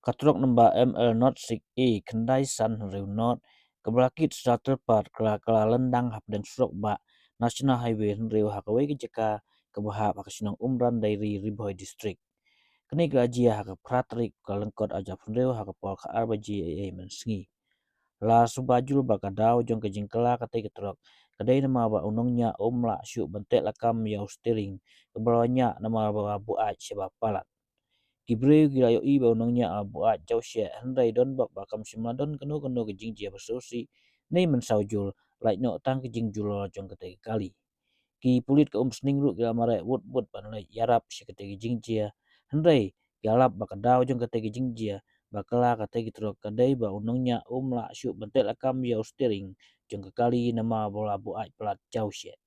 Katrok namba ML Not Sik E Kendai San Riu Not Keblakit Strater Part Kela Lendang Hap dan Surok Ba National Highway Riu Hakawai Kejeka Kebahap Hakasinang Umran Dairi Riboy District Kini Gajia Haka Pratrik Kalengkot Aja Riu Hakapol Ka Arbaji Mensengi La Subajul Bakadau Jong Kejingkela Katai Ketrok Kadai nama ba unongnya Omla Syuk Bentek Lakam Yau Steering Kebalawanya nama ba Buat Sebab Palat Gibreu gilayo I ba unongnya buat jauh syek hendai don bak bakam simadon keno kejing jia bersosi nei mensaujul like no tang kejing julo jong kete kali ki pulit ke sening ru gila marai wut panai yarap si kete kejing jia hendai galap bakadau jong kete kejing jia bakala kate gitrok kadai ba unongnya la syuk bentek lakam ya steering jong kali nama bola buat pelat jauh syek